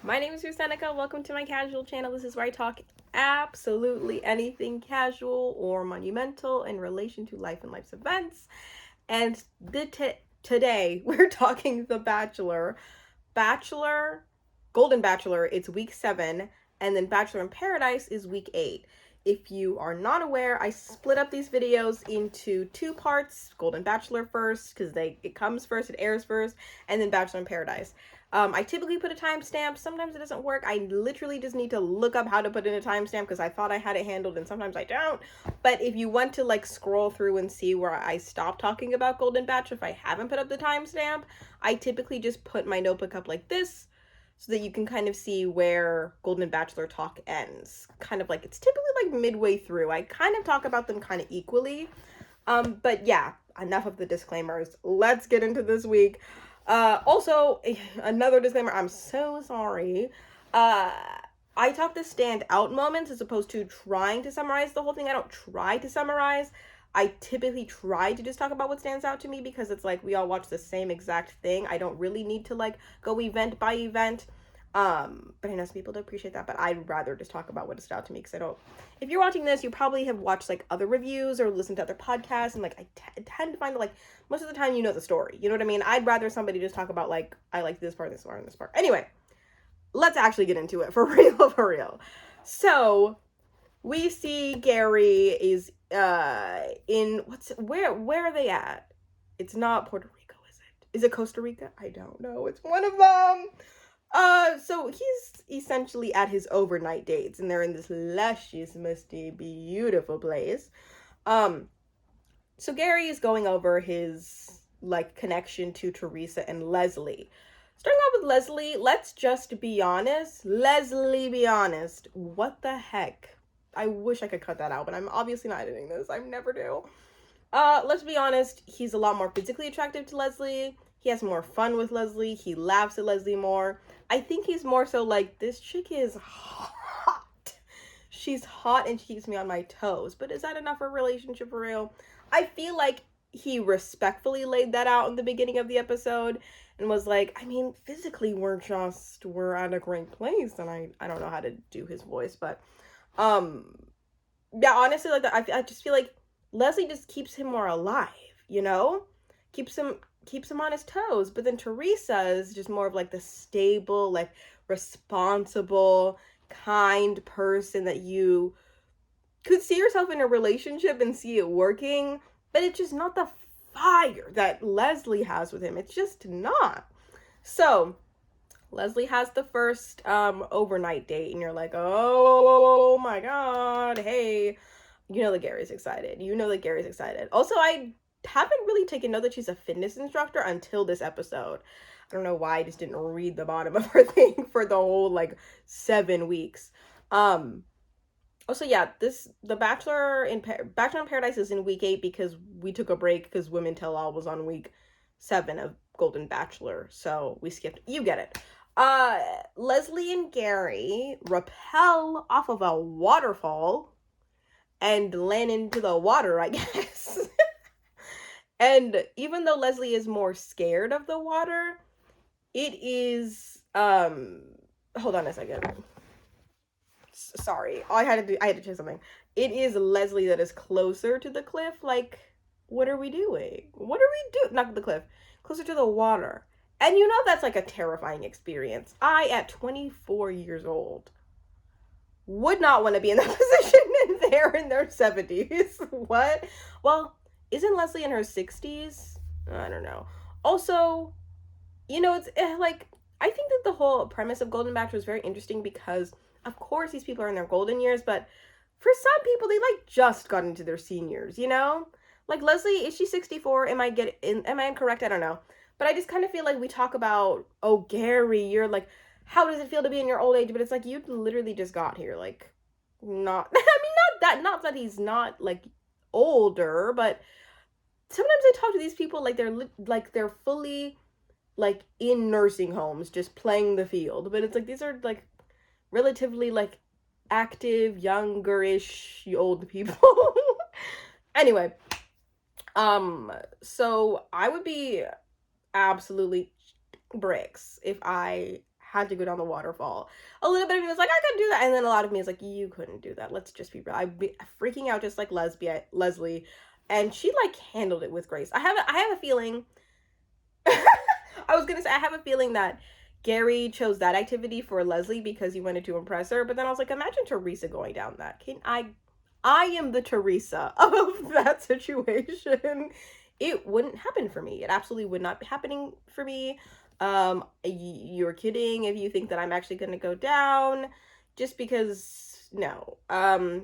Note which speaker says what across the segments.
Speaker 1: My name is Rusenica. Welcome to my casual channel. This is where I talk absolutely anything casual or monumental in relation to life and life's events. And today we're talking The Bachelor. Golden Bachelor, it's week 7, and then Bachelor in Paradise is week 8. If you are not aware, I split up these videos into 2 parts. Golden Bachelor first, because it comes first, it airs first, and then Bachelor in Paradise. I typically put a timestamp. Sometimes it doesn't work. I literally just need to look up how to put in a timestamp because I thought I had it handled and sometimes I don't. But if you want to scroll through and see where I stopped talking about Golden Bachelor, if I haven't put up the timestamp, I typically just put my notebook up like this so that you can kind of see where Golden Bachelor talk ends. Kind of it's typically midway through. I kind of talk about them kind of equally. But yeah, enough of the disclaimers. Let's get into this week. Also, another disclaimer, I'm so sorry. I talk to stand out moments as opposed to trying to summarize the whole thing. I don't try to summarize. I typically try to just talk about what stands out to me because it's we all watch the same exact thing. I don't really need to go event by event. But I know some people don't appreciate that, but I'd rather just talk about what stood out to me because I don't. If you're watching this, you probably have watched other reviews or listened to other podcasts, and I tend to find that most of the time you know the story. You know what I mean? I'd rather somebody just talk about I like this part, this part, and this part. Anyway, let's actually get into it for real, for real. So we see Gary is in where are they at? It's not Puerto Rico, is it? Is it Costa Rica? I don't know. It's one of them. So he's essentially at his overnight dates, and they're in this luscious, musty, beautiful place. So Gary is going over his connection to Teresa and Leslie. Starting out with Leslie, let's just be honest. Leslie, be honest. What the heck? I wish I could cut that out, but I'm obviously not editing this. I never do. Let's be honest. He's a lot more physically attractive to Leslie. He has more fun with Leslie. He laughs at Leslie more. I think he's more so this chick is hot. She's hot and she keeps me on my toes. But is that enough for a relationship for real? I feel like he respectfully laid that out in the beginning of the episode and was physically we're at a great place, and I don't know how to do his voice, but yeah, honestly, I just feel like Leslie just keeps him more alive, you know? Keeps him on his toes. But then Teresa is just more of the stable, responsible, kind person that you could see yourself in a relationship and see it working, but it's just not the fire that Leslie has with him. It's just not. So Leslie has the first overnight date, and you're like, oh my god, hey. You know that Gary's excited. Also, I haven't really taken note that she's a fitness instructor until this episode. I don't know why I just didn't read the bottom of her thing for the whole 7 weeks. Also, yeah, the Bachelor in Paradise is in week 8 because we took a break because Women Tell All was on week 7 of Golden Bachelor, so we skipped. You get it. Leslie and Gary rappel off of a waterfall and land into the water, I guess. And even though Leslie is more scared of the water, it is hold on a second. Sorry. I had to check something. It is Leslie that is closer to the cliff. What are we doing? What are we doing? Not the cliff. Closer to the water. And that's a terrifying experience. I, at 24 years old, would not want to be in that position, and they're in their 70s. What? Well, isn't Leslie in her 60s? I don't know. Also, it's I think that the whole premise of Golden Bachelor is very interesting because, of course, these people are in their golden years, but for some people, they just got into their seniors, Leslie, is she 64? Am I incorrect? I don't know. But I just kind of feel we talk about, oh, Gary, you're how does it feel to be in your old age? But it's you literally just got here. Not, I mean, not that he's not older, but sometimes I talk to these people they're fully in nursing homes, just playing the field. But it's these are relatively active, youngerish old people. Anyway, so I would be absolutely bricks if I had to go down the waterfall. A little bit of me was like, I couldn't do that. And then a lot of me was like, you couldn't do that. Let's just be real. I'd be freaking out just like Leslie. And she like handled it with grace. I have a feeling I was gonna say I have a feeling that Gary chose that activity for Leslie because he wanted to impress her, but then I was like, imagine Teresa going down that. I am the Teresa of that situation. It wouldn't happen for me. It absolutely would not be happening for me. You're kidding if you think that I'm actually gonna go down, just because no.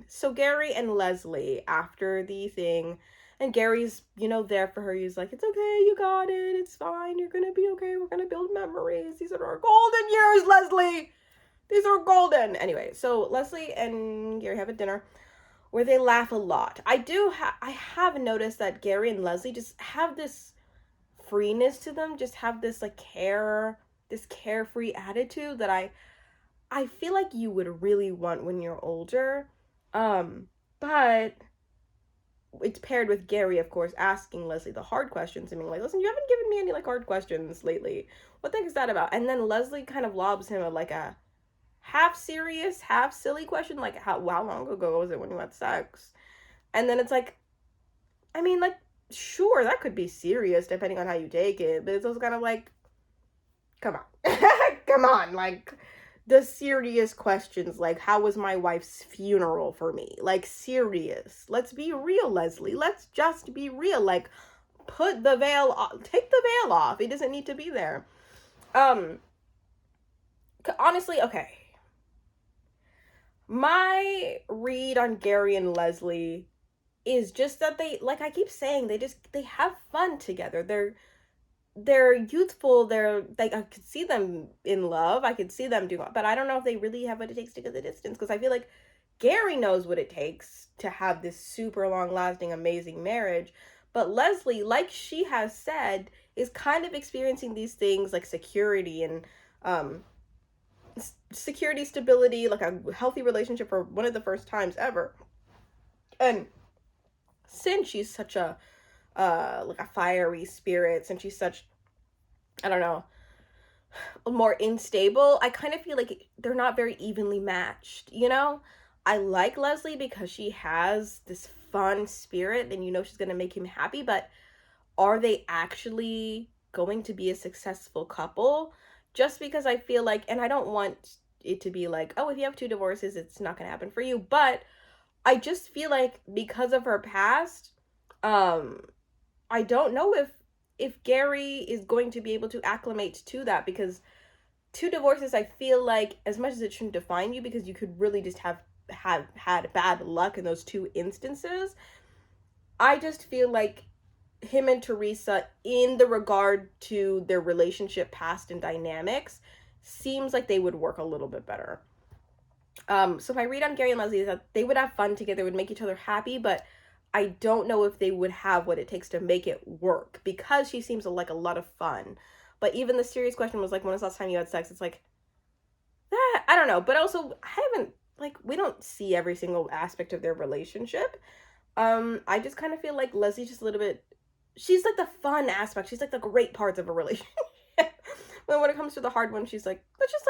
Speaker 1: So Gary and Leslie after the thing, and Gary's, there for her. He's like, it's okay, you got it, it's fine, you're gonna be okay, we're gonna build memories. These are our golden years, Leslie. These are golden. Anyway, so Leslie and Gary have a dinner where they laugh a lot. I have noticed that Gary and Leslie just have this freeness to them, just have this like this carefree attitude that I feel like you would really want when you're older. But it's paired with Gary, of course, asking Leslie the hard questions and being like, listen, you haven't given me any like hard questions lately. What the heck is that about? And then Leslie kind of lobs him a half serious, half silly question, like how long ago was it when you had sex? And then it's like, I mean, like, sure, that could be serious depending on how you take it, but it's also kind of like, come on. Come on, like, the serious questions, like, how was my wife's funeral for me? Like, serious. Let's be real, Leslie. Let's just be real. Like, put the veil off. Take the veil off. It doesn't need to be there. Honestly, okay. My read on Gary and Leslie is just that they, like I keep saying, they have fun together. They're youthful. They're like, I could see them in love. I could see them doing, but I don't know if they really have what it takes to go the distance, because I feel like Gary knows what it takes to have this super long lasting, amazing marriage. But Leslie, like she has said, is kind of experiencing these things like security and stability, like a healthy relationship for one of the first times ever. And since she's such a like a fiery spirit, since she's such, I don't know, more unstable, I kind of feel like they're not very evenly matched, I like Leslie because she has this fun spirit and she's going to make him happy, but are they actually going to be a successful couple? Just because I feel like, and I don't want it to be like, oh, if you have 2 divorces, it's not going to happen for you, but I just feel like because of her past, I don't know if Gary is going to be able to acclimate to that, because 2 divorces, I feel like, as much as it shouldn't define you, because you could really just have had bad luck in those 2 instances, I just feel like him and Teresa, in the regard to their relationship past and dynamics, seems like they would work a little bit better. So my read on Gary and Leslie is that they would have fun together, would make each other happy, but I don't know if they would have what it takes to make it work, because she seems like a lot of fun. But even the serious question was like, when was the last time you had sex? It's like, that, I don't know. But also, we don't see every single aspect of their relationship. I just kind of feel like Leslie's just a little bit, she's like the fun aspect. She's like the great parts of a relationship. But when it comes to the hard one, she's like, let's just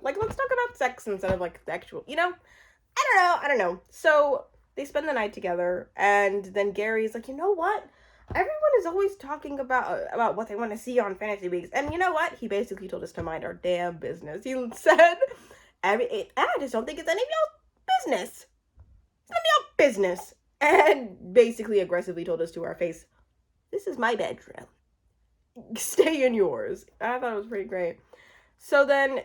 Speaker 1: let's talk about sex instead of like the actual, I don't know. So they spend the night together, and then Gary's like, you know what? Everyone is always talking about what they want to see on Fantasy Weeks. And you know what? He basically told us to mind our damn business. He said, I just don't think it's any of y'all's business. It's none of y'all business. And basically aggressively told us to our face, this is my bedroom. Stay in yours. I thought it was pretty great. So then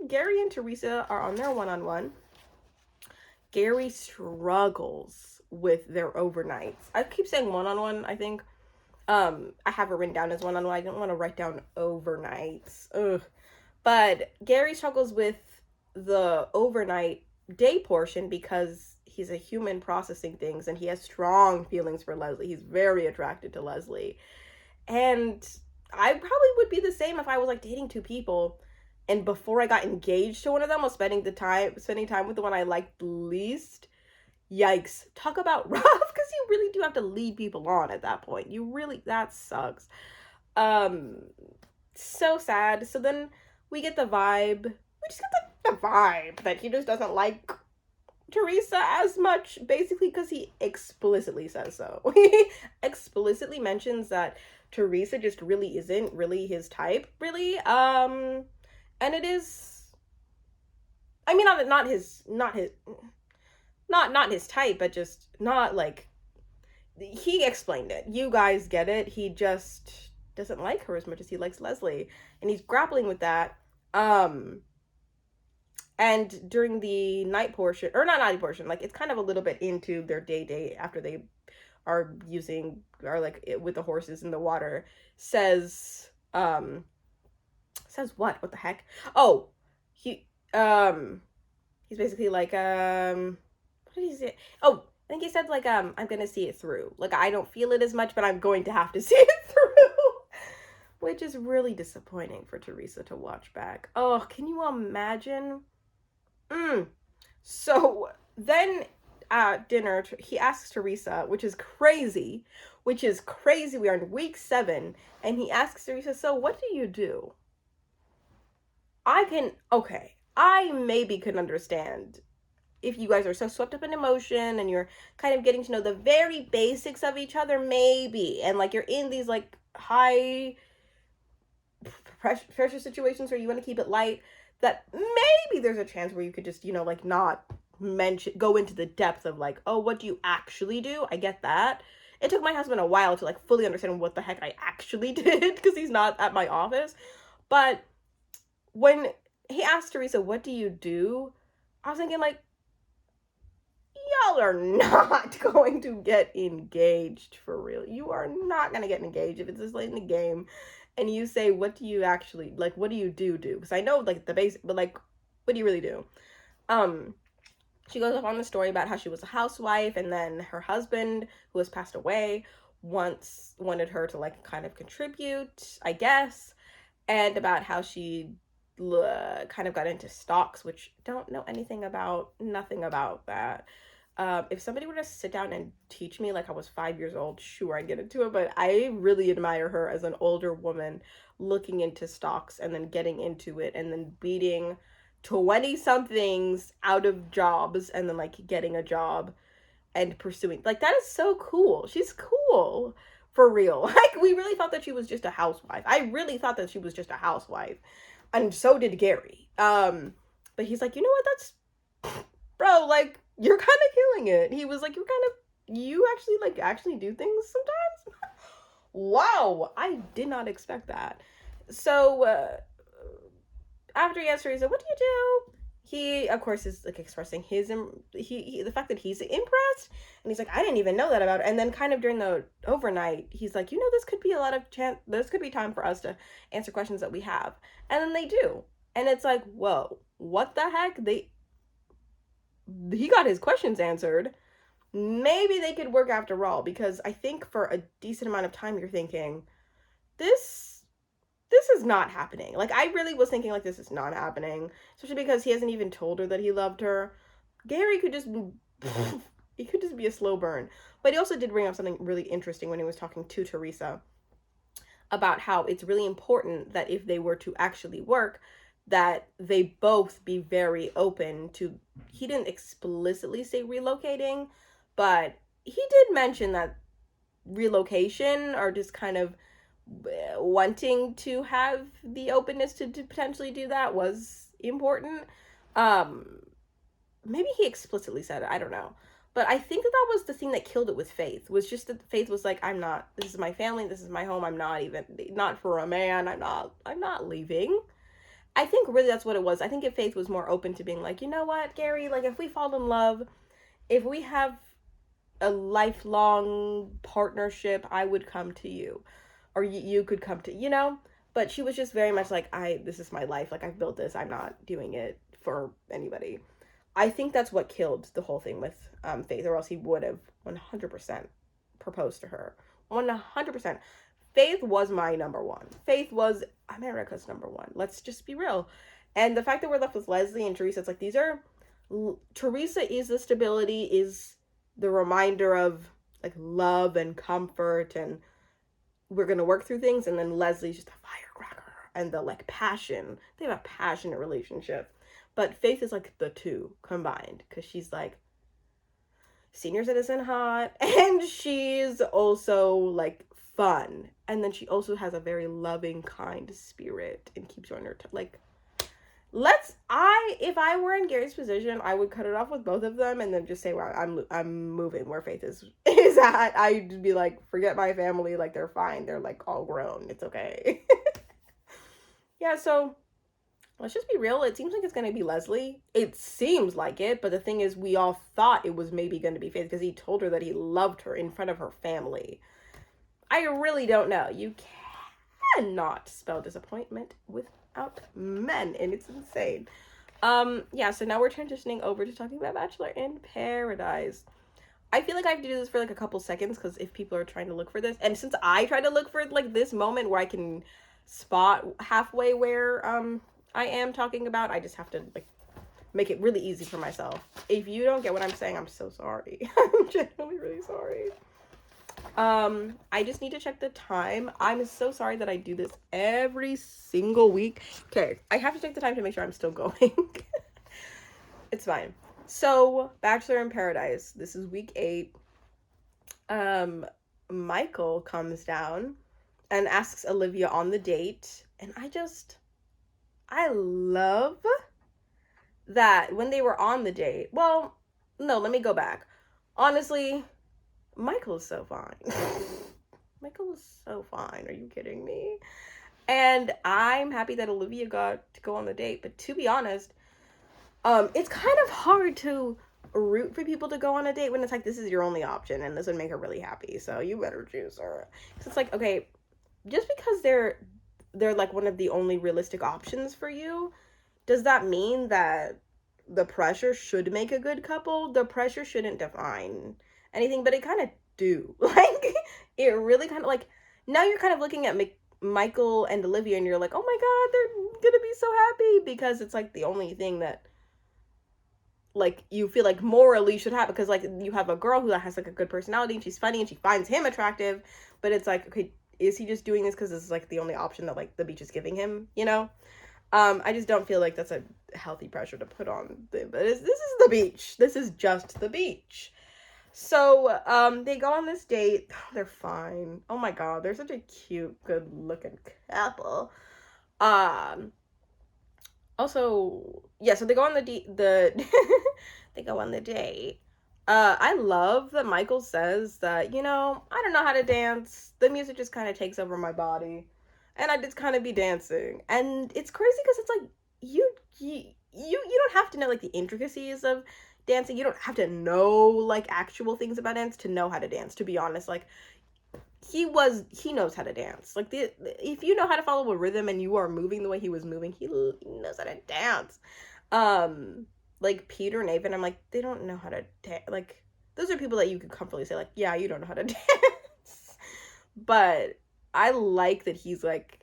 Speaker 1: Gary and Teresa are on their one-on-one. Gary struggles with their overnights. I keep saying one-on-one, I think. I have it written down as one-on-one. I didn't want to write down overnights. Ugh. But Gary struggles with the overnight day portion because he's a human processing things, and he has strong feelings for Leslie. He's very attracted to Leslie. And I probably would be the same if I was like dating 2 people, and before I got engaged to one of them was spending time with the one I liked least. Yikes. Talk about rough, because you really do have to lead people on at that point. That sucks. So sad. So then we get the vibe. We just get the vibe that he just doesn't like Teresa as much, basically because he explicitly says so. He explicitly mentions that Teresa just really isn't really his type, really. And it is, I mean, not his type, but just not like, he explained it. You guys get it. He just doesn't like her as much as he likes Leslie, and he's grappling with that. And during the night portion, or not night portion, like it's kind of a little bit into their day after they are like with the horses in the water, says what the heck? Oh, he he's basically like what did he say? Oh, I think he said like I'm gonna see it through. Like I don't feel it as much, but I'm going to have to see it through. Which is really disappointing for Teresa to watch back. Oh, can you imagine? So then at dinner, he asks Teresa, which is crazy. We are in week 7, and he asks Teresa, so what do you do? I maybe can understand if you guys are so swept up in emotion and you're kind of getting to know the very basics of each other, maybe, and like you're in these like high pressure situations where you want to keep it light, that maybe there's a chance where you could just, like not go into the depth of like, oh, what do you actually do? I get that. It took my husband a while to like fully understand what the heck I actually did, because he's not at my office. But when he asked Teresa, what do you do? I was thinking like, y'all are not going to get engaged for real. You are not going to get engaged if it's this late in the game. And you say, what do you actually, like, what do you do? Because I know, like, the basic, but, like, what do you really do? She goes off on the story about how she was a housewife, and then her husband, who has passed away, once wanted her to, like, kind of contribute, I guess, and about how she kind of got into stocks, which don't know anything about, nothing about that. If somebody were to sit down and teach me like I was 5 years old, sure, I'd get into it. But I really admire her as an older woman looking into stocks and then getting into it and then beating 20 somethings out of jobs and then like getting a job and pursuing. Like, that is so cool. She's cool for real. Like, we really thought that she was just a housewife. I really thought that she was just a housewife. And so did Gary. But he's like, you know what? That's, bro, like, you're kind of killing it. He was like, you actually do things sometimes. Wow, I did not expect that. So after he asked Teresa, what do you do? He, of course, is like expressing his the fact that he's impressed, and he's like, I didn't even know that about it. And then kind of during the overnight, he's like, this could be a lot of chance. This could be time for us to answer questions that we have, and then they do, and it's like, whoa, what the heck? He got his questions answered. Maybe they could work after all, because I think for a decent amount of time you're thinking, this is not happening. Like, I really was thinking like, this is not happening, especially because he hasn't even told her that he loved her. Gary could just be a slow burn. But he also did bring up something really interesting when he was talking to Teresa about how it's really important that if they were to actually work, that they both be very open to, he didn't explicitly say relocating, but he did mention that relocation, or just kind of wanting to have the openness to potentially do that, was important. Maybe he explicitly said it, I don't know. But I think that was the thing that killed it with Faith, was just that Faith was like, this is my family, this is my home, not for a man, I'm not leaving. I think really that's what it was. I think if Faith was more open to being like, you know what, Gary, like, if we fall in love, if we have a lifelong partnership, I would come to you, or you could come to, but she was just very much like, this is my life, like, I've built this, I'm not doing it for anybody. I think that's what killed the whole thing with Faith, or else he would have 100% proposed to her. 100%. Faith was my number one. Faith was America's number one. Let's just be real. And the fact that we're left with Leslie and Teresa, it's like, Teresa is the stability, is the reminder of like love and comfort, and we're going to work through things. And then Leslie's just a firecracker. and the like passion. They have a passionate relationship. But Faith is like the two combined, because she's like senior citizen hot, and she's also like fun, and then she also has a very loving, kind spirit and keeps you on your like, if I were in Gary's position, I would cut it off with both of them and then just say, well, I'm moving where Faith is at. I'd be like, forget my family, like they're fine, they're like all grown, it's okay. Yeah, so let's just be real. It seems like it's going to be Leslie. It seems like it, but the thing is, we all thought it was maybe going to be Faith because he told her that he loved her in front of her family. I really don't know. You cannot spell disappointment without men, and it's insane. Yeah, so now we're transitioning over to talking about Bachelor in Paradise. I feel like I have to do this for like a couple seconds, because if people are trying to look for this, and since I try to look for like this moment where I can spot halfway where I am talking about, I just have to like make it really easy for myself. If you don't get what I'm saying, I'm so sorry. I'm genuinely really sorry. I just need to check the time. I'm so sorry that I do this every single week. Okay, I have to take the time to make sure I'm still going. It's fine. So, Bachelor in Paradise. This is week 8. Michael comes down and asks Olivia on the date, and I love that when they were on the date. Well, no, let me go back. Honestly, Michael is so fine. Michael is so fine. Are you kidding me? And I'm happy that Olivia got to go on the date. But to be honest, it's kind of hard to root for people to go on a date when it's like, this is your only option and this would make her really happy, so you better choose her. So it's like, okay, just because they're like one of the only realistic options for you, does that mean that the pressure should make a good couple? The pressure shouldn't define anything, but it kind of do. Like, it really kind of like, now you're kind of looking at Michael and Olivia and you're like, oh my god, they're gonna be so happy, because it's like the only thing that like you feel like morally should happen, because like you have a girl who has like a good personality and she's funny and she finds him attractive, but it's like, okay, is he just doing this because this is like the only option that like the beach is giving him, you know? I just don't feel like that's a healthy pressure to put on them. But this is the beach. This is just the beach. So, they go on this date. They're fine. Oh my god, they're such a cute, good-looking couple. Also, yeah, so they go on they go on the date. I love that Michael says that, I don't know how to dance. The music just kind of takes over my body, and I just kind of be dancing. And it's crazy because it's like you don't have to know like the intricacies of dancing. You don't have to know like actual things about dance to know how to dance, to be honest. Like, he knows how to dance. Like, if you know how to follow a rhythm and you are moving the way he was moving, he knows how to dance. Like Peter and Avon, I'm like, they don't know how to dance. Like, those are people that you could comfortably say like, yeah, you don't know how to dance. But I like that he's like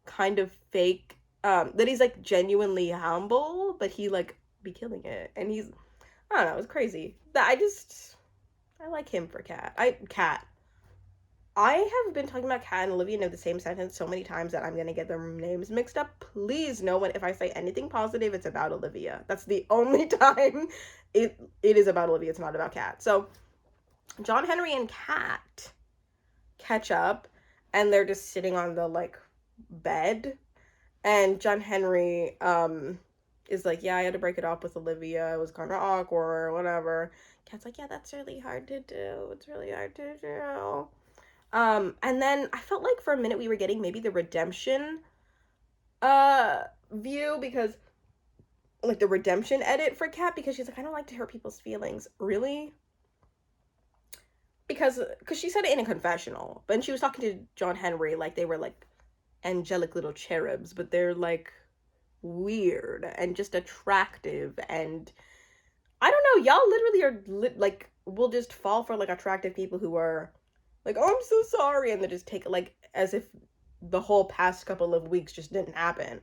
Speaker 1: kind of fake, that he's like genuinely humble, but he like be killing it. And I don't know, it's crazy. I like him for Kat. I have been talking about Kat and Olivia in the same sentence so many times that I'm gonna get their names mixed up. Please know if I say anything positive, it's about Olivia. That's the only time it is about Olivia. It's not about Kat. So John Henry and Kat catch up, and they're just sitting on the like bed, and John Henry is like, yeah, I had to break it off with Olivia. It was kind of awkward or whatever. Kat's like, yeah, that's really hard to do. It's really hard to do. And then I felt like for a minute we were getting maybe the redemption view, because like the redemption edit for Kat, because she's like, I don't like to hurt people's feelings. Really? Because she said it in a confessional, but she was talking to John Henry like they were like angelic little cherubs, but they're like weird and just attractive, and I don't know, y'all literally are like, will just fall for like attractive people who are like, oh, I'm so sorry, and they just take it like as if the whole past couple of weeks just didn't happen.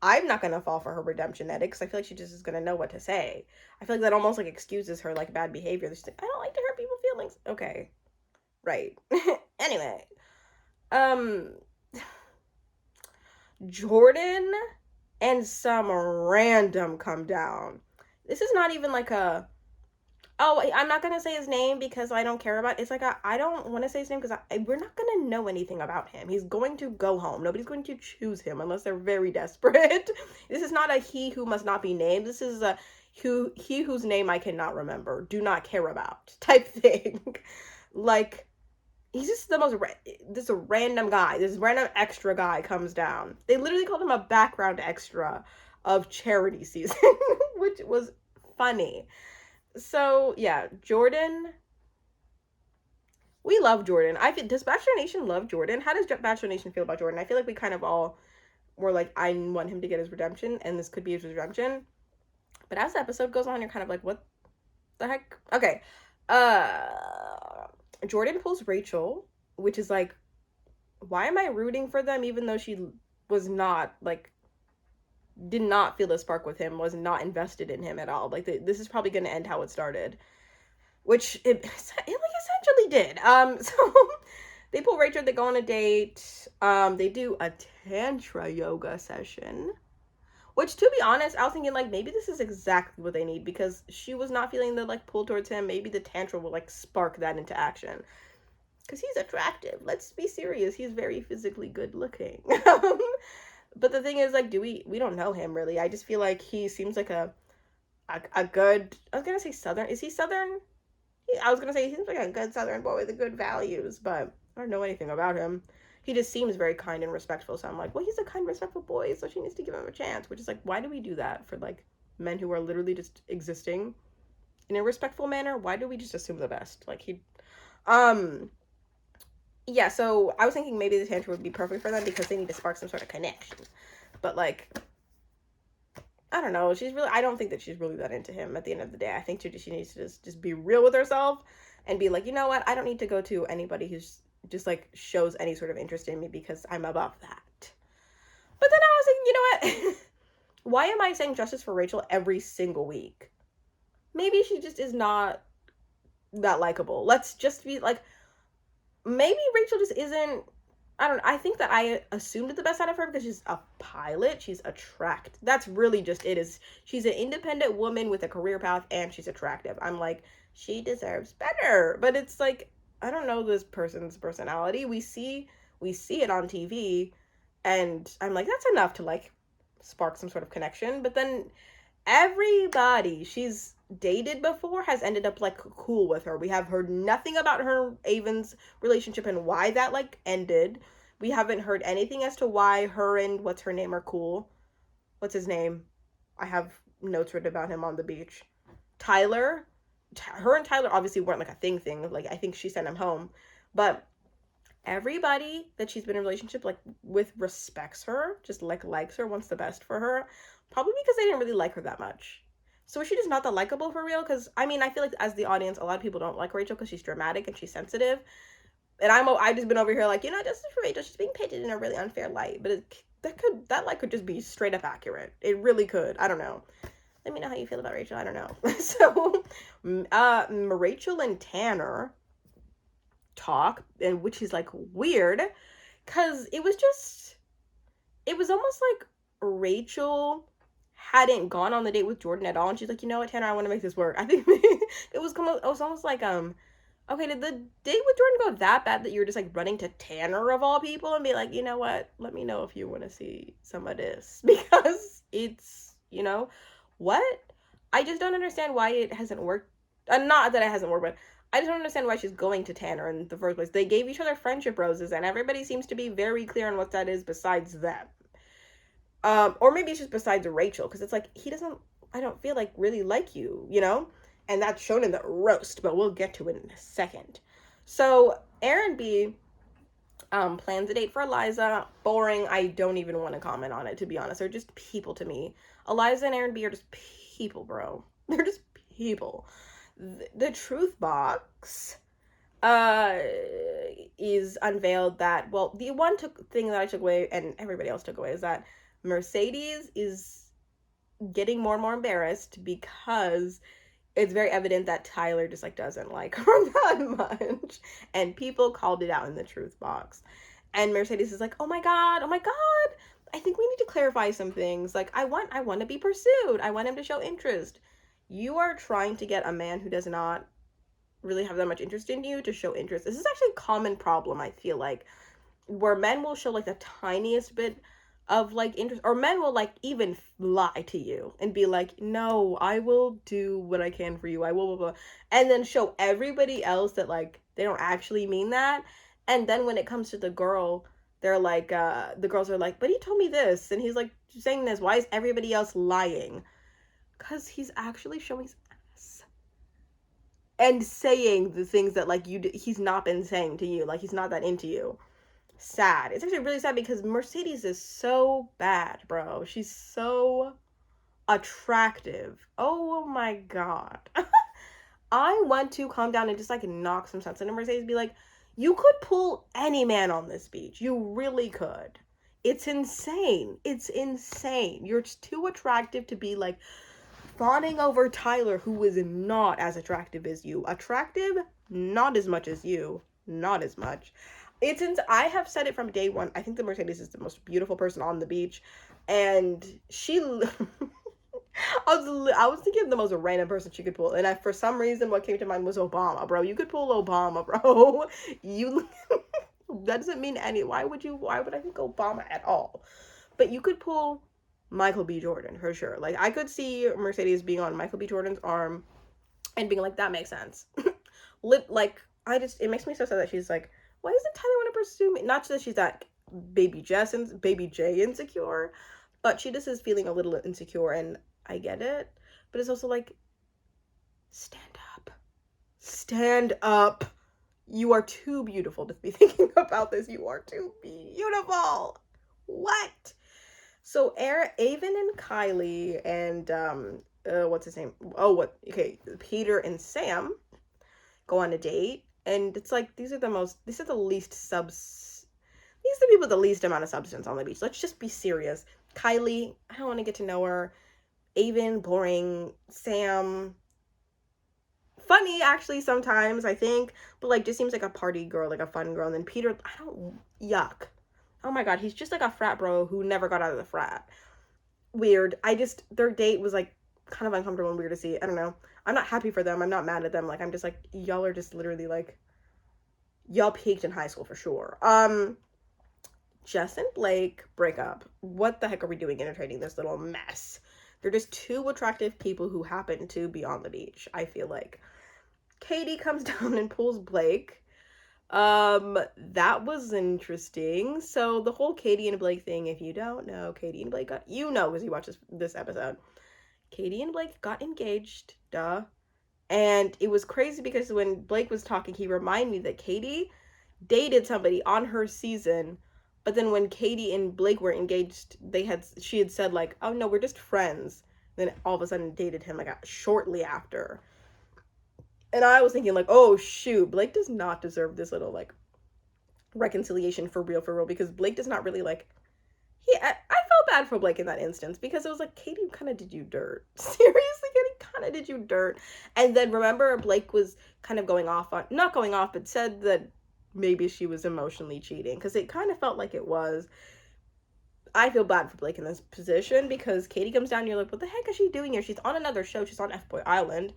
Speaker 1: I'm not gonna fall for her redemption edit, because I feel like she just is gonna know what to say. I feel like that almost like excuses her like bad behavior. She's like, I don't like to hurt people's feelings. Okay, right. Anyway, Jordan and some random come down. This is not even like a, oh, I'm not gonna say his name because I don't care about. It's like I don't want to say his name because we're not gonna know anything about him. He's going to go home. Nobody's going to choose him unless they're very desperate. This is not a he who must not be named. This is a he whose name I cannot remember, do not care about type thing. Like, he's just the most this a random guy. This random extra guy comes down. They literally called him a background extra of charity season, which was funny. So yeah, Jordan. We love Jordan. Does Bachelor Nation love Jordan? How does Bachelor Nation feel about Jordan? I feel like we kind of all were like, I want him to get his redemption, and this could be his redemption. But as the episode goes on, you're kind of like, what the heck? Okay. Jordan pulls Rachel, which is like, why am I rooting for them even though she was not like, did not feel a spark with him, was not invested in him at all. Like, this is probably going to end how it started, which it like essentially did. So they pull Rachel, they go on a date. They do a tantra yoga session, which, to be honest, I was thinking like maybe this is exactly what they need, because she was not feeling the like pull towards him. Maybe the tantra will like spark that into action, because he's attractive. Let's be serious. He's very physically good looking. But the thing is, like, we don't know him really. I just feel like he seems like a good, I was gonna say Southern. Is he Southern? I was gonna say he seems like a good Southern boy with good values, but I don't know anything about him. He just seems very kind and respectful. So I'm like, well, he's a kind, respectful boy, so she needs to give him a chance. Which is like, why do we do that for like men who are literally just existing in a respectful manner? Why do we just assume the best? Like yeah. So I was thinking maybe the tantra would be perfect for them because they need to spark some sort of connection. But like, I don't know. I don't think that she's really that into him at the end of the day. I think she needs to just be real with herself and be like, you know what? I don't need to go to anybody who's just like shows any sort of interest in me because I'm above that. But then I was thinking, you know what? Why am I saying justice for Rachel every single week? Maybe she just is not that likable. Let's just be like, maybe Rachel just isn't. I think that I assumed the best out of her because she's a pilot. She's attractive. That's really just it. Is she's an independent woman with a career path and she's attractive. I'm like, she deserves better. But it's like, I don't know this person's personality. We see it on TV, and I'm like, that's enough to like spark some sort of connection. But then everybody she's dated before has ended up like cool with her. We have heard nothing about her Avon's relationship and why that like ended. We haven't heard anything as to why her and what's her name are cool. What's his name? I have notes written about him on the beach. Tyler. Her and Tyler obviously weren't like a thing. Like, I think she sent him home. But everybody that she's been in a relationship like with respects her, just like likes her, wants the best for her. Probably because they didn't really like her that much. So is she just not that likable for real? Because, I mean, I feel like as the audience, a lot of people don't like Rachel because she's dramatic and she's sensitive. And I've just been over here like, justice for Rachel. She's being painted in a really unfair light. But that light could just be straight up accurate. It really could. I don't know. Let me know how you feel about Rachel. I don't know. So, Rachel and Tanner talk, and which is like weird because it was almost like Rachel hadn't gone on the date with Jordan at all, and she's like, you know what, Tanner, I want to make this work. I think it was almost like okay, did the date with Jordan go that bad that you were just like running to Tanner of all people and be like, you know what, let me know if you want to see some of this, because it's, what, I just don't understand why it hasn't worked. Not that it hasn't worked, but I just don't understand why she's going to Tanner in the first place. They gave each other friendship roses, and everybody seems to be very clear on what that is besides them. Or maybe it's just besides Rachel, because it's like, he doesn't, I don't feel like, really like you, And that's shown in the roast, but we'll get to it in a second. So, Aaron B. plans a date for Eliza. Boring. I don't even want to comment on it, to be honest. They're just people to me. Eliza and Aaron B. are just people, bro. They're just people. The truth box is unveiled that, well, the one thing that I took away and everybody else took away is that Mercedes is getting more and more embarrassed because it's very evident that Tyler just like doesn't like her that much, and people called it out in the truth box, and Mercedes is like, oh my god, I think we need to clarify some things. Like, I want to be pursued. I want him to show interest. You are trying to get a man who does not really have that much interest in you to show interest. This is actually a common problem, I feel like, where men will show like the tiniest bit of like interest, or men will like even lie to you and be like, no, I will do what I can for you, I will blah, blah, and then show everybody else that like they don't actually mean that. And then when it comes to the girl, they're like, the girls are like, but he told me this and he's like saying this, why is everybody else lying? Because he's actually showing his ass and saying the things that like he's not been saying to you, like he's not that into you. Sad. It's actually really sad because Mercedes is so bad, bro. She's so attractive. Oh my god. I want to calm down and just like knock some sense into Mercedes, be like, you could pull any man on this beach. You really could. It's insane. It's insane. You're just too attractive to be like fawning over Tyler, who is not as attractive as you. Attractive, not as much as you. Not as much. I have said it from day one. I think the Mercedes is the most beautiful person on the beach, and she I was thinking of the most random person she could pull, and for some reason what came to mind was Obama, bro. You could pull Obama, bro. You that doesn't mean any. Why would I think Obama at all? But you could pull Michael B. Jordan for sure. Like, I could see Mercedes being on Michael B. Jordan's arm and being like, that makes sense. Like, it makes me so sad that she's like, why doesn't Tyler want to pursue me? Not that she's that baby J insecure, but she just is feeling a little insecure, and I get it. But it's also like, stand up. Stand up. You are too beautiful to be thinking about this. You are too beautiful. What? So Avon and Kylie and what's his name? Peter and Sam go on a date, and it's like these are the people with the least amount of substance on the beach. Let's just be serious. Kylie, I don't want to get to know her. Avon, boring. Sam, funny actually sometimes, I think, but like just seems like a party girl, like a fun girl. And then Peter, yuck. Oh my god, he's just like a frat bro who never got out of the frat. Weird. Their date was like kind of uncomfortable and weird to see. I don't know. I'm not happy for them. I'm not mad at them. Like, I'm just like, y'all are just literally like, y'all peaked in high school for sure. Jess and Blake break up. What the heck are we doing entertaining this little mess? They're just two attractive people who happen to be on the beach, I feel like. Katie comes down and pulls Blake. That was interesting. So the whole Katie and Blake thing, if you don't know, Katie and Blake because you watch this episode. Katie and Blake got engaged, duh. And it was crazy because when Blake was talking, he reminded me that Katie dated somebody on her season, but then when Katie and Blake were engaged, she had said like, oh no, we're just friends. Then all of a sudden dated him like shortly after. And I was thinking like, oh shoot, Blake does not deserve this little like reconciliation for real, because Blake does not really like, I felt bad for Blake in that instance because it was like, Katie kind of did you dirt. Seriously, Katie kind of did you dirt. And then remember, Blake was kind of not going off, but said that maybe she was emotionally cheating because it kind of felt like it was. I feel bad for Blake in this position because Katie comes down and you're like, what the heck is she doing here? She's on another show. She's on F-Boy Island.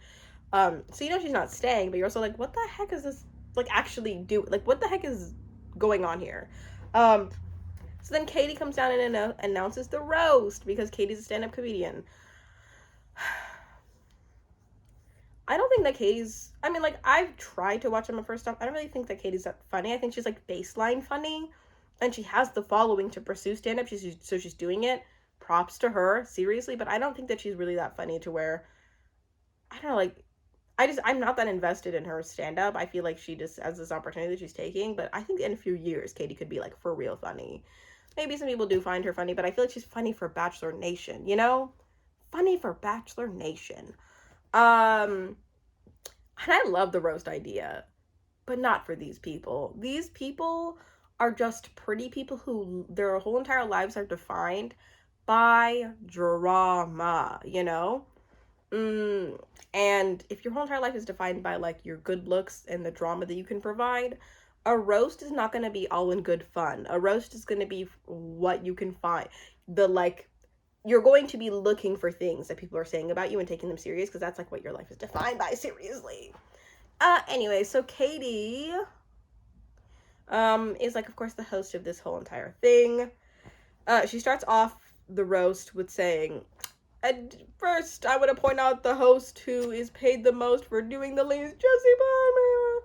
Speaker 1: So she's not staying, but you're also like, what the heck is this like actually do? Like, what the heck is going on here? So then Katie comes down and announces the roast because Katie's a stand-up comedian. I don't think that I've tried to watch some of her stuff. I don't really think that Katie's that funny. I think she's like baseline funny, and she has the following to pursue stand-up. She's doing it. Props to her, seriously, but I don't think that she's really that funny to where, I don't know, like, I'm not that invested in her stand-up. I feel like she just has this opportunity that she's taking, but I think in a few years, Katie could be like for real funny. Maybe some people do find her funny, but I feel like she's funny for Bachelor Nation, you know? Funny for Bachelor Nation. And I love the roast idea, but not for these people. These people are just pretty people who their whole entire lives are defined by drama, you know? And if your whole entire life is defined by like your good looks and the drama that you can provide, A roast is not going to be all in good fun. A roast is going to be what you can find. The, like, you're going to be looking for things that people are saying about you and taking them serious, because that's like what your life is defined by, seriously. Anyway, so Katie is, like, of course, the host of this whole entire thing. She starts off the roast with saying, and first I want to point out the host who is paid the most for doing the least, Jesse Palmer.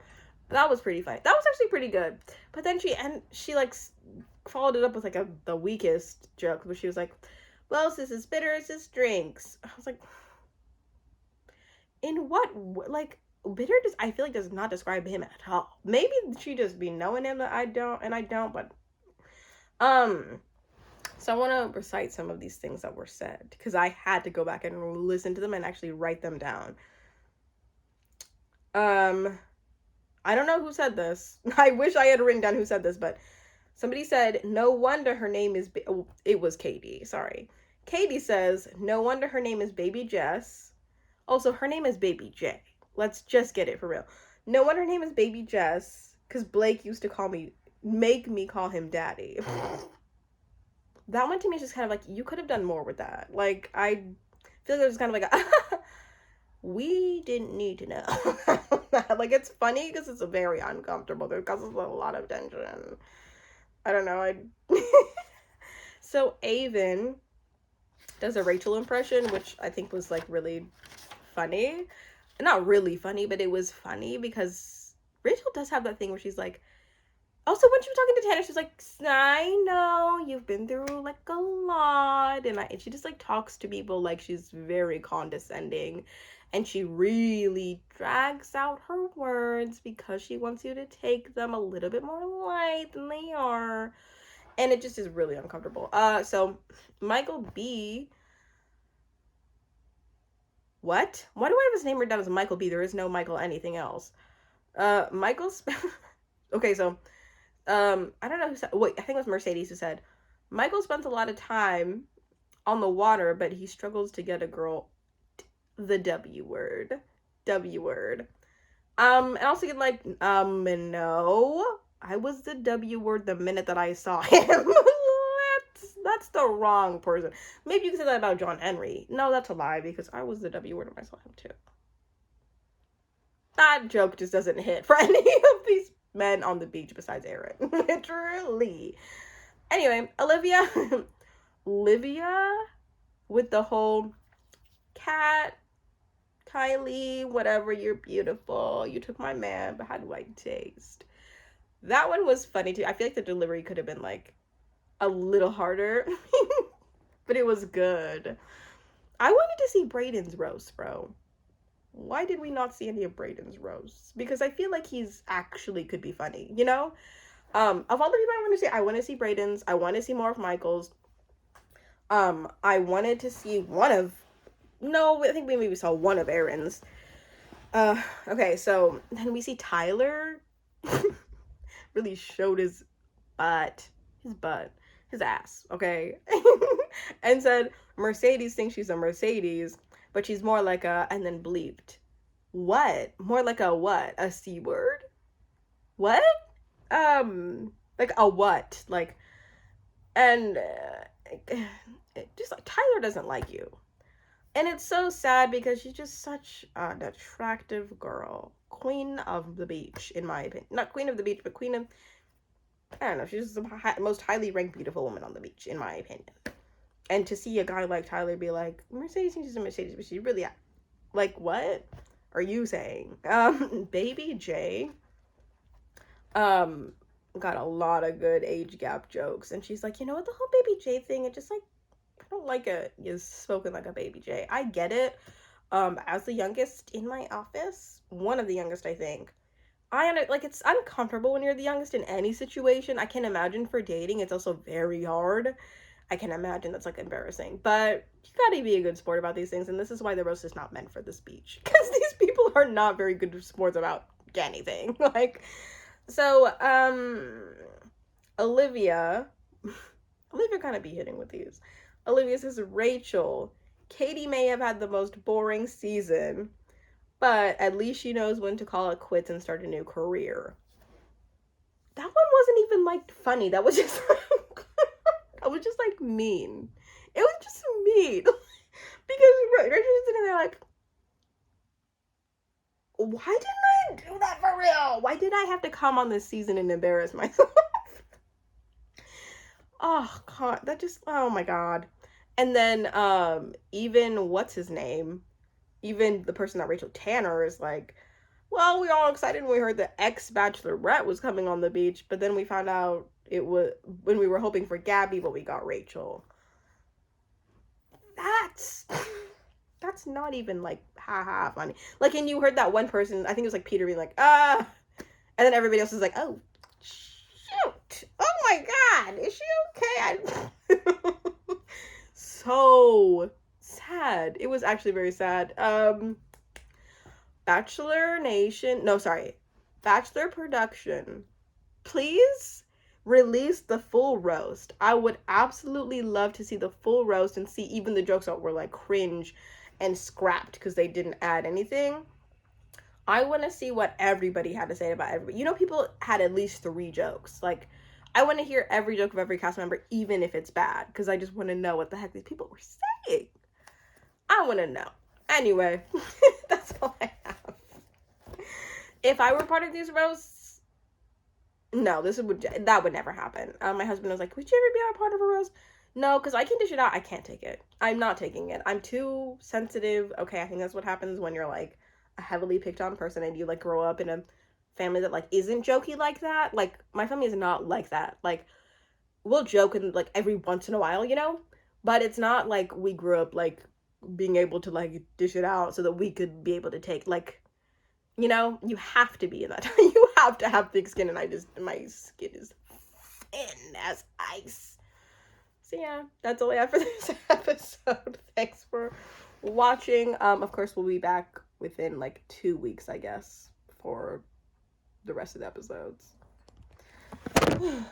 Speaker 1: That was pretty funny. That was actually pretty good. But then she like followed it up with like the weakest joke, where she was like, well, this is bitter as this drinks. I was like, in what, like, bitter I feel like does not describe him at all. Maybe she just be knowing him that I don't, but so I want to recite some of these things that were said, because I had to go back and listen to them and actually write them down. I don't know who said this. I wish I had written down who said this, but somebody said, no wonder her name is, it was Katie, sorry. Katie says, no wonder her name is Baby Jess. Also, her name is Baby J. Let's just get it for real. No wonder her name is Baby Jess, because Blake used to make me call him Daddy. That one to me is just kind of like, you could have done more with that. Like, I feel like it was kind of like we didn't need to know. Like, it's funny because it's very uncomfortable. It causes a lot of tension. I don't know. So Avon does a Rachel impression, which I think was like really funny. Not really funny, but it was funny because Rachel does have that thing where she's like, also when she was talking to Tanner, she's like, I know you've been through like a lot, and she just like talks to people like she's very condescending, and she really drags out her words because she wants you to take them a little bit more light than they are, and it just is really uncomfortable. So Michael B. What? Why do I have his name written down as Michael B? There is no Michael anything else. Michael's okay, so I don't know who said, wait, I think it was Mercedes who said, Michael spends a lot of time on the water, but he struggles to get a girl. The W word. W word. And also get like, no. I was the W word the minute that I saw him. That's the wrong person. Maybe you can say that about John Henry. No, that's a lie, because I was the W word when I saw him too. That joke just doesn't hit for any of these men on the beach besides Aaron. Literally. Anyway, Olivia with the whole cat, Kylie, whatever, you're beautiful. You took my man, but how do I taste? That one was funny too. I feel like the delivery could have been like a little harder, but it was good. I wanted to see Brayden's roast, bro. Why did we not see any of Brayden's roasts? Because I feel like he's actually could be funny, you know? Of all the people I want to see Brayden's. I want to see more of Michael's. I wanted to see I think we maybe saw one of Aaron's. Okay, so then we see Tyler really showed his ass, okay? And said, Mercedes thinks she's a Mercedes, but she's more like a, and then bleeped. What? More like a what? A C word? What? Like a what? Like, and just like, Tyler doesn't like you. And it's so sad because she's just such an attractive girl. Queen of the beach, in my opinion. Not queen of the beach, but queen of, I don't know, she's the most highly ranked beautiful woman on the beach, in my opinion. And to see a guy like Tyler be like, Mercedes thinks she's a Mercedes, but she really, like, what are you saying? Baby J, got a lot of good age gap jokes. And she's like, you know what, the whole Baby J thing, it just, like, I don't like it. You're spoken like a Baby J. I get it. As the youngest in my office, one of the youngest, I think, it's uncomfortable when you're the youngest in any situation. I can imagine for dating, it's also very hard. I can imagine that's, like, embarrassing. But you gotta be a good sport about these things, and this is why the roast is not meant for this beach. Because these people are not very good sports about anything. Like, so, Olivia kind of be hitting with these. Olivia says, Rachel, Katie may have had the most boring season, but at least she knows when to call it quits and start a new career. That one wasn't even like funny. That was just like, I was just like mean. It was just mean. Because Rachel's sitting there like, why didn't I do that for real? Why did I have to come on this season and embarrass myself? Oh god, that just, oh my god. And then even what's his name? Even the person that Rachel Tanner is like, well, we were all excited when we heard the ex-bachelorette was coming on the beach, but then we found out it was when we were hoping for Gabby, but we got Rachel. That's that's not even like haha funny. Like, and you heard that one person, I think it was like Peter being like, and then everybody else is like, oh shoot, oh my god, is she okay? So sad. It was actually very sad. Bachelor Nation, no, sorry, Bachelor Production, please release the full roast. I would absolutely love to see the full roast and see even the jokes that were like cringe and scrapped because they didn't add anything. I want to see what everybody had to say about everybody. You know, people had at least 3 jokes. Like, I want to hear every joke of every cast member, even if it's bad, because I just want to know what the heck these people were saying. I want to know. Anyway, that's all I have. If I were part of these roasts, no, that would never happen. My husband was like, would you ever be a part of a roast? No, because I can dish it out. I can't take it. I'm not taking it. I'm too sensitive. Okay, I think that's what happens when you're like a heavily picked on person and you like grow up in a family that like isn't jokey like that. Like, my family is not like that. Like, we'll joke and like every once in a while, you know, but it's not like we grew up like being able to like dish it out so that we could be able to take, like, you know, you have to be in that. You have to have thick skin, and my skin is thin as ice. So yeah, that's all I have for this episode. Thanks for watching. Of course, we'll be back within like 2 weeks, I guess, for the rest of the episodes.